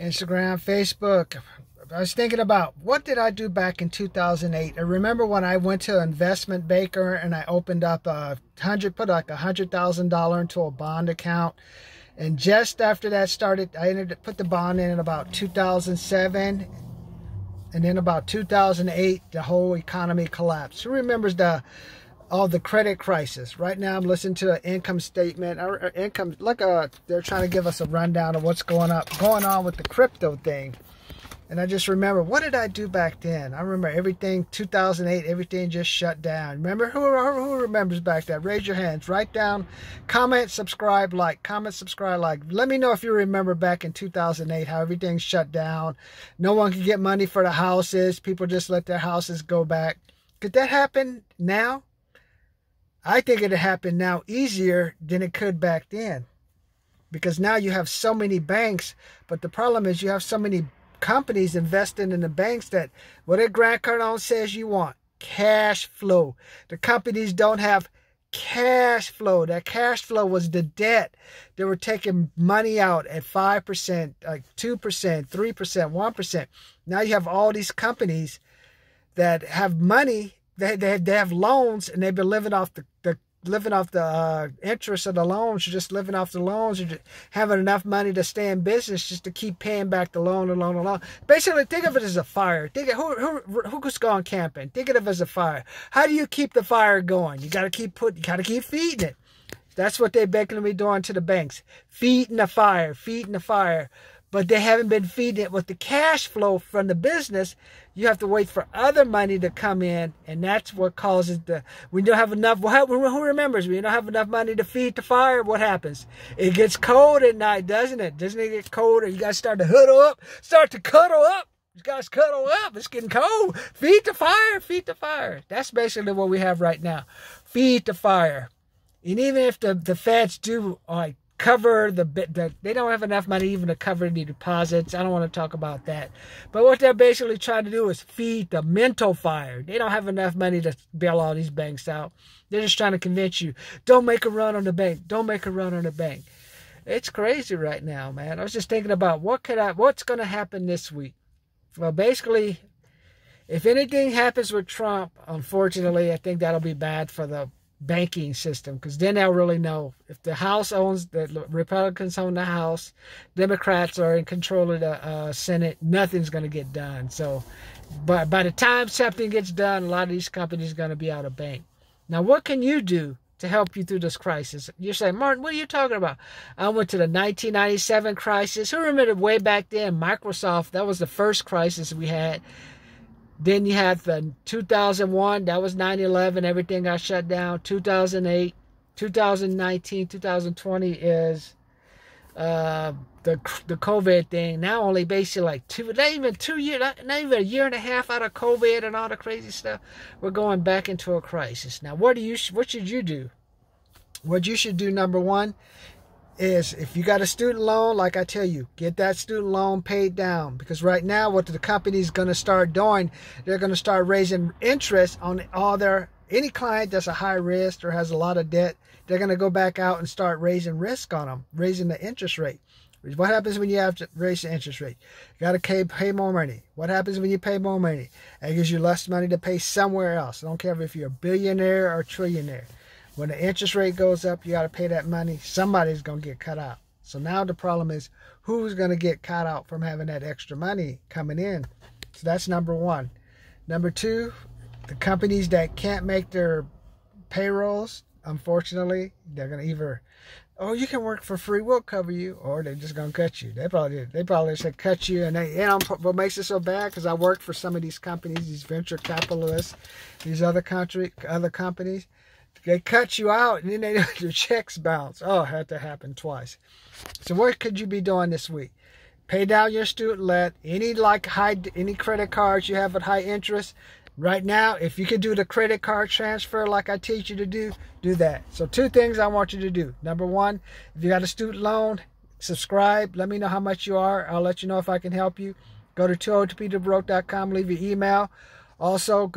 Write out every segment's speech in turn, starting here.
Instagram, Facebook. I was thinking about what did I do back in 2008. I remember when I went to an investment banker and I opened up put like $100,000 into a bond account. And just after that started, put the bond in about 2007. And then about 2008, the whole economy collapsed. Who remembers all the credit crisis? Right now, I'm listening to an income statement. They're trying to give us a rundown of what's going on with the crypto thing. And I just remember, what did I do back then? I remember everything, 2008, everything just shut down. Remember, who remembers back then? Raise your hands, write down, comment, subscribe, like. Comment, subscribe, like. Let me know if you remember back in 2008 how everything shut down. No one could get money for the houses. People just let their houses go back. Could that happen now? I think it'd happen now easier than it could back then. Because now you have so many banks, but the problem is you have so many companies investing in the banks that what Grant Cardone says you want, cash flow. The companies don't have cash flow. That cash flow was the debt. They were taking money out at 5%, like 2%, 3%, 1%. Now you have all these companies that have money. They have loans, and they've been living off the interest of the loans. You're just living off the loans. You're just having enough money to stay in business just to keep paying back the loan. Basically, think of it as a fire. Who's gone camping? Think of it as a fire. How do you keep the fire going? You got to keep feeding it. That's what they're basically doing to the banks. Feeding the fire. But they haven't been feeding it with the cash flow from the business. You have to wait for other money to come in, and that's what causes we don't have enough. Who remembers? We don't have enough money to feed the fire. What happens? It gets cold at night, doesn't it? Doesn't it get colder? You guys start to huddle up, start to cuddle up. You guys cuddle up. It's getting cold. Feed the fire. That's basically what we have right now. Feed the fire. And even if the feds do cover they don't have enough money even to cover the deposits. I don't want to talk about that. But what they're basically trying to do is feed the mental fire. They don't have enough money to bail all these banks out. They're just trying to convince you, don't make a run on the bank. Don't make a run on the bank. It's crazy right now, man. I was just thinking about what's going to happen this week. Well, basically, if anything happens with Trump, unfortunately, I think that'll be bad for the banking system, because then they'll really know if the Republicans own the House, Democrats are in control of the Senate, nothing's going to get done. So but by the time something gets done, a lot of these companies are going to be out of bank. Now, what can you do to help you through this crisis? You're saying, Martin, what are you talking about? I went to the 1997 crisis. Who remember way back then, Microsoft, that was the first crisis we had. Then you had the 2001, that was 9/11, everything got shut down. 2008, 2019, 2020 is the COVID thing. Now only basically like not even a year and a half out of COVID and all the crazy stuff. We're going back into a crisis. Now, what should you do? What you should do, number one, is if you got a student loan, like I tell you, get that student loan paid down. Because right now, what the company's going to start doing, they're going to start raising interest on any client that's a high risk or has a lot of debt. They're going to go back out and start raising risk on them, raising the interest rate. What happens when you have to raise the interest rate? You got to pay more money. What happens when you pay more money? It gives you less money to pay somewhere else. I don't care if you're a billionaire or a trillionaire. When the interest rate goes up, you got to pay that money. Somebody's going to get cut out. So now the problem is, who's going to get cut out from having that extra money coming in? So that's number one. Number two, the companies that can't make their payrolls, unfortunately, they're going to either, you can work for free, we'll cover you, or they're just going to cut you. They probably should cut you. And what makes it so bad, because I work for some of these companies, these venture capitalists, these other companies. They cut you out, and then your checks bounce. Oh, it had to happen twice. So what could you be doing this week? Pay down your student debt. Any credit cards you have at high interest. Right now, if you can do the credit card transfer like I teach you to do that. So 2 things I want you to do. Number one, if you got a student loan, subscribe. Let me know how much you are. I'll let you know if I can help you. Go to 202peterbroke.com. Leave your email. Also,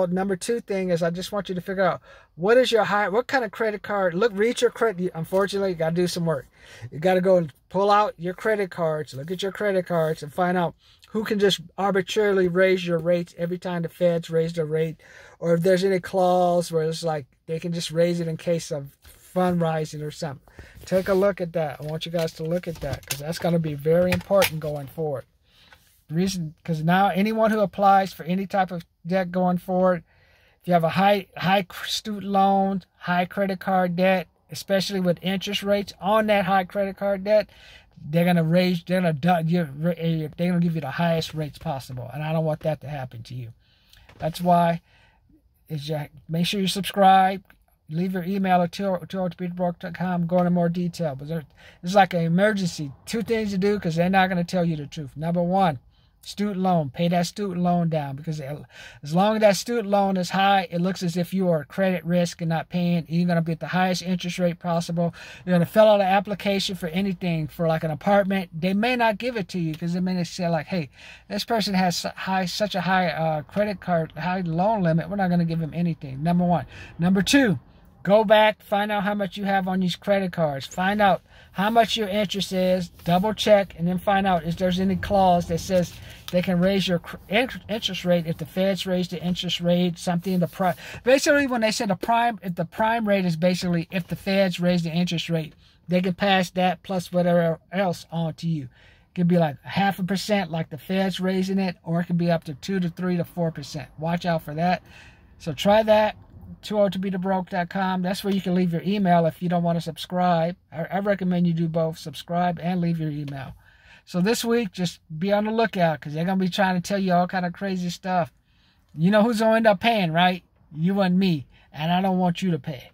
number 2 thing is I just want you to figure out What is your what kind of credit card? Look, read your credit. Unfortunately, you got to do some work. You got to go and pull out your credit cards, look at your credit cards, and find out who can just arbitrarily raise your rates every time the feds raise their rate, or if there's any clause where it's like they can just raise it in case of fund rising or something. Take a look at that. I want you guys to look at that, because that's going to be very important going forward. The reason, because now anyone who applies for any type of debt going forward, if you have a high student loan, high credit card debt, especially with interest rates on that high credit card debt, they're gonna give you the highest rates possible, and I don't want that to happen to you. That's why make sure you subscribe, leave your email at 202peterbroke.com, go into more detail. But it's like an emergency. 2 things to do, because they're not going to tell you the truth. Number 1, student loan. Pay that student loan down, because as long as that student loan is high, it looks as if you are a credit risk and not paying. You're going to be at the highest interest rate possible. You're going to fill out an application for anything, for like an apartment. They may not give it to you, because they may say like, hey, this person has such a high credit card, high loan limit, we're not going to give him anything. Number 1. Number 2, go back, find out how much you have on these credit cards. Find out how much your interest is. Double check, and then find out if there's any clause that says they can raise your interest rate if the feds raise the interest rate. Something the prime. Basically, when they say the prime, if the prime rate is basically if the feds raise the interest rate, they can pass that plus whatever else on to you. It could be like 0.5%, like the feds raising it, or it could be up to 2 to 3 to 4%. Watch out for that. So try that. 202peterbroke.com. That's where you can leave your email if you don't want to subscribe. I recommend you do both, subscribe and leave your email. So this week, just be on the lookout, because they're going to be trying to tell you all kind of crazy stuff. You know who's going to end up paying, right? You and me. And I don't want you to pay.